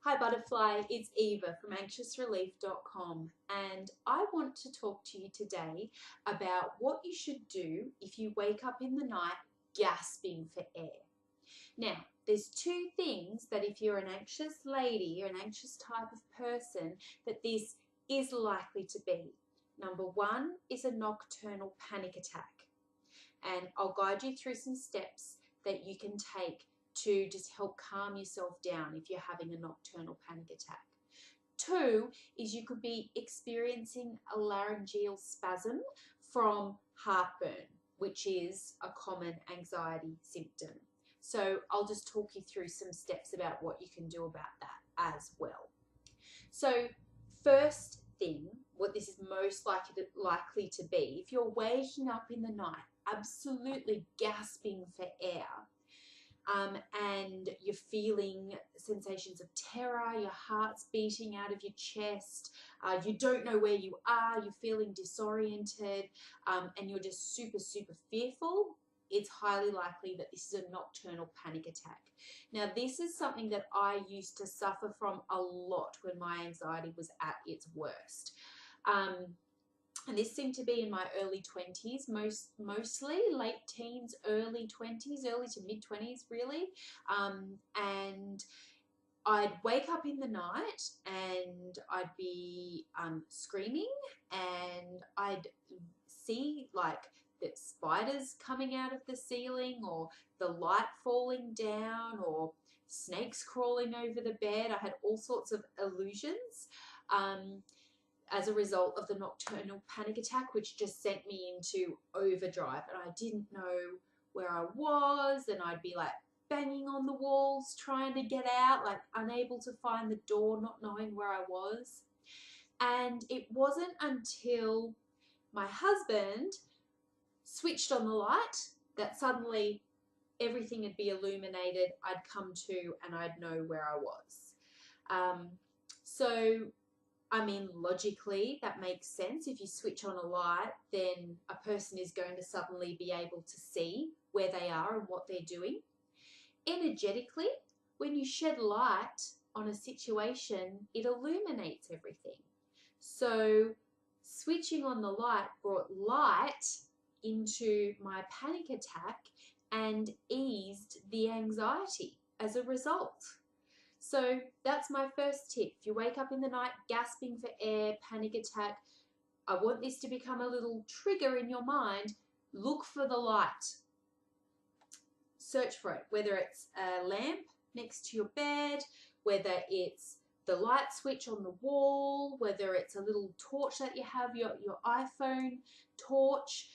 Hi Butterfly, it's Eva from anxiousrelief.com, and I want to talk to you today about what you should do if you wake up in the night gasping for air. Now, there's two things that if you're an anxious lady or an anxious type of person that this is likely to be. Number one is a nocturnal panic attack, and I'll guide you through some steps that you can take to just help calm yourself down if you're having a nocturnal panic attack. Two is you could be experiencing a laryngeal spasm from heartburn, which is a common anxiety symptom. So I'll just talk you through some steps about what you can do about that as well. So first thing, what this is most likely to be, if you're waking up in the night absolutely gasping for air, and you're feeling sensations of terror, your heart's beating out of your chest, you don't know where you are, you're feeling disoriented, and you're just super fearful, it's highly likely that this is a nocturnal panic attack. Now, this is something that I used to suffer from a lot when my anxiety was at its worst. And this seemed to be in my early 20s, mostly late teens, early 20s, early to mid 20s really. And I'd wake up in the night and I'd be screaming, and I'd see like the spiders coming out of the ceiling, or the light falling down, or snakes crawling over the bed. I had all sorts of illusions. As a result of the nocturnal panic attack, which just sent me into overdrive, and I didn't know where I was, and I'd be like banging on the walls trying to get out, like unable to find the door, not knowing where I was. And it wasn't until my husband switched on the light that suddenly everything would be illuminated, I'd come to, and I'd know where I was. So I mean, logically, that makes sense. If you switch on a light, then a person is going to suddenly be able to see where they are and what they're doing. Energetically, when you shed light on a situation, it illuminates everything. So switching on the light brought light into my panic attack and eased the anxiety as a result. So that's my first tip. If you wake up in the night gasping for air, panic attack, I want this to become a little trigger in your mind. Look for the light. Search for it, whether it's a lamp next to your bed, whether it's the light switch on the wall, whether it's a little torch that you have, your iPhone torch,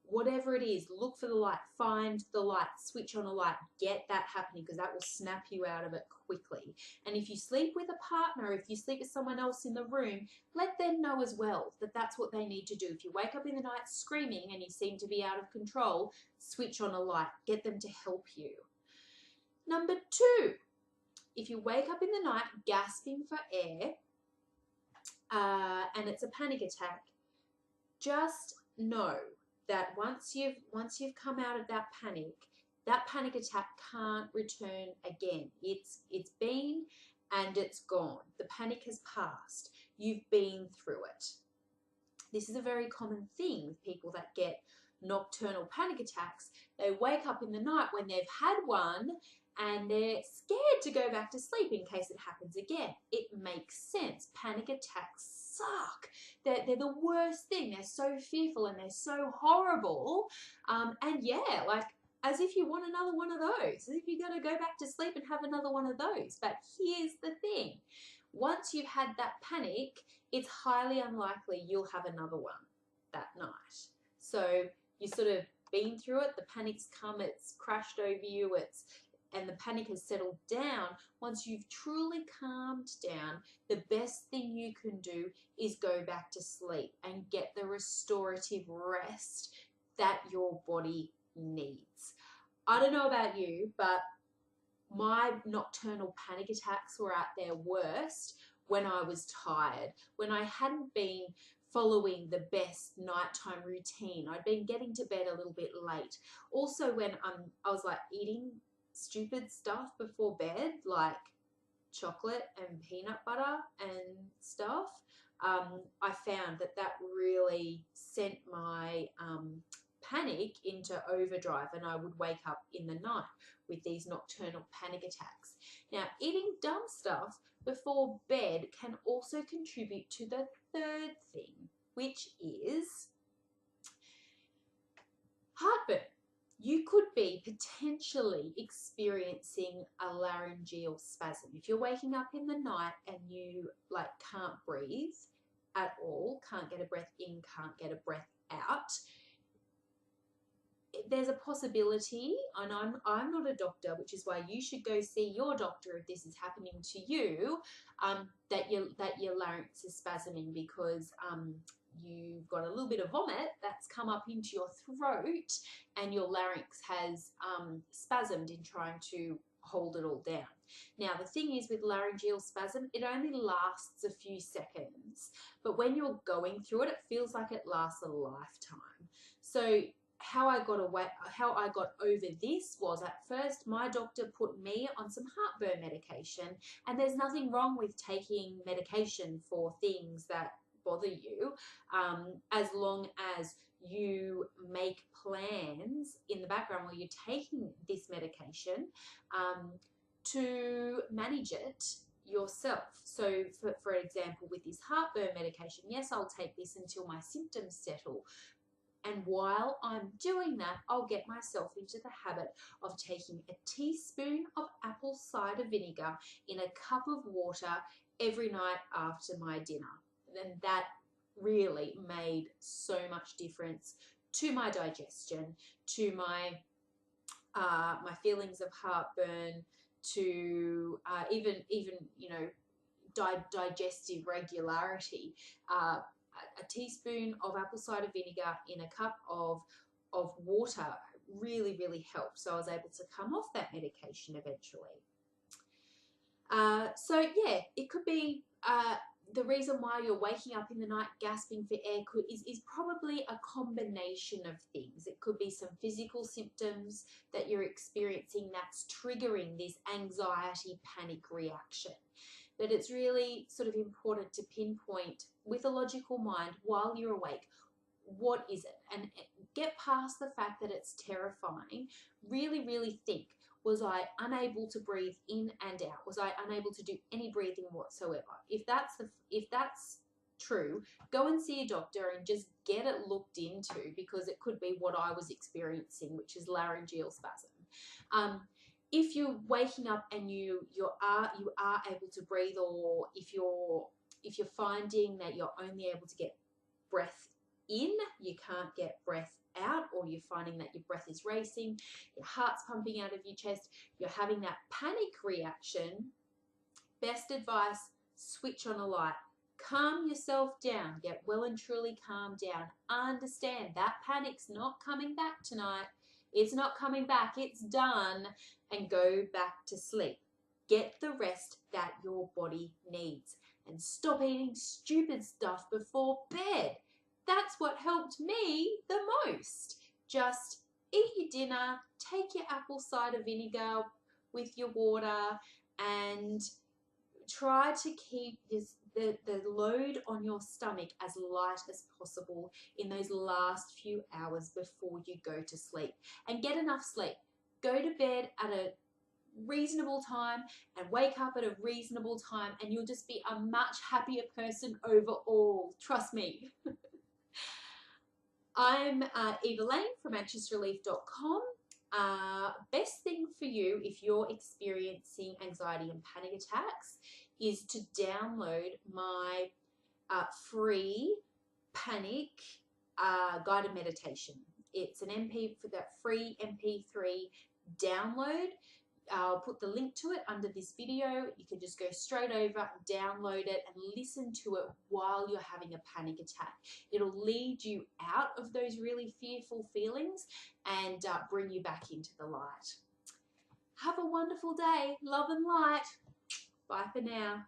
whatever it is, look for the light, find the light, switch on a light, get that happening, because that will snap you out of it quickly. And if you sleep with a partner, if you sleep with someone else in the room, let them know as well that that's what they need to do. If you wake up in the night screaming and you seem to be out of control, switch on a light, get them to help you. Number two, if you wake up in the night gasping for air, and it's a panic attack, just know that once you've come out of that panic attack can't return again. It's been and it's gone. The panic has passed. You've been through it. This is a very common thing with people that get nocturnal panic attacks. They wake up in the night when they've had one and they're scared to go back to sleep in case it happens again. It makes sense. Panic attacks suck. They're the worst thing. They're so fearful and they're so horrible. And yeah, like as if you want another one of those, as if you're going to go back to sleep and have another one of those. But here's the thing. Once you've had that panic, it's highly unlikely you'll have another one that night. So you sort of been through it, the panic's come, it's crashed over you, and the panic has settled down. Once you've truly calmed down, the best thing you can do is go back to sleep and get the restorative rest that your body needs. I don't know about you, but my nocturnal panic attacks were at their worst when I was tired, when I hadn't been following the best nighttime routine. I'd been getting to bed a little bit late. Also when I was like eating stupid stuff before bed, like chocolate and peanut butter and stuff, I found that that really sent my panic into overdrive, and I would wake up in the night with these nocturnal panic attacks. Now, eating dumb stuff before bed can also contribute to the third thing, which is heartburn. You could be potentially experiencing a laryngeal spasm. If you're waking up in the night and you can't breathe at all, can't get a breath in, can't get a breath out, there's a possibility, and I'm not a doctor, which is why you should go see your doctor if this is happening to you, that your larynx is spasming because you've got a little bit of vomit that's come up into your throat and your larynx has spasmed in trying to hold it all down. Now, the thing is with laryngeal spasm, it only lasts a few seconds, but when you're going through it, it feels like it lasts a lifetime. So how I got over this was, at first my doctor put me on some heartburn medication, and there's nothing wrong with taking medication for things that bother you, as long as you make plans in the background while you're taking this medication to manage it yourself. So for example, with this heartburn medication, yes, I'll take this until my symptoms settle. And while I'm doing that, I'll get myself into the habit of taking a teaspoon of apple cider vinegar in a cup of water every night after my dinner. And that really made so much difference to my digestion, to my my feelings of heartburn, to even digestive regularity. A teaspoon of apple cider vinegar in a cup of water really, really helped. So I was able to come off that medication eventually. So yeah, it could be the reason why you're waking up in the night gasping for air is probably a combination of things. It could be some physical symptoms that you're experiencing that's triggering this anxiety panic reaction. But it's really sort of important to pinpoint with a logical mind while you're awake, what is it? And get past the fact that it's terrifying. Really, really think, was I unable to breathe in and out? Was I unable to do any breathing whatsoever? If that's true, go and see a doctor and just get it looked into, because it could be what I was experiencing, which is laryngeal spasm. If you're waking up and you are able to breathe, or if you're finding that you're only able to get breath in, you can't get breath out, or you're finding that your breath is racing, your heart's pumping out of your chest, you're having that panic reaction, best advice, switch on a light. Calm yourself down. Get well and truly calm down. Understand that panic's not coming back tonight. It's not coming back. It's done. And go back to sleep. Get the rest that your body needs. And stop eating stupid stuff before bed. That's what helped me the most. Just eat your dinner, take your apple cider vinegar with your water, and try to keep the load on your stomach as light as possible in those last few hours before you go to sleep. And get enough sleep. Go to bed at a reasonable time and wake up at a reasonable time, and you'll just be a much happier person overall. Trust me. I'm Eva Lane from anxiousrelief.com. Best thing for you if you're experiencing anxiety and panic attacks is to download my free panic guided meditation. It's an for that free MP3 download. I'll put the link to it under this video. You can just go straight over, download it, and listen to it while you're having a panic attack. It'll lead you out of those really fearful feelings and bring you back into the light. Have a wonderful day. Love and light. Bye for now.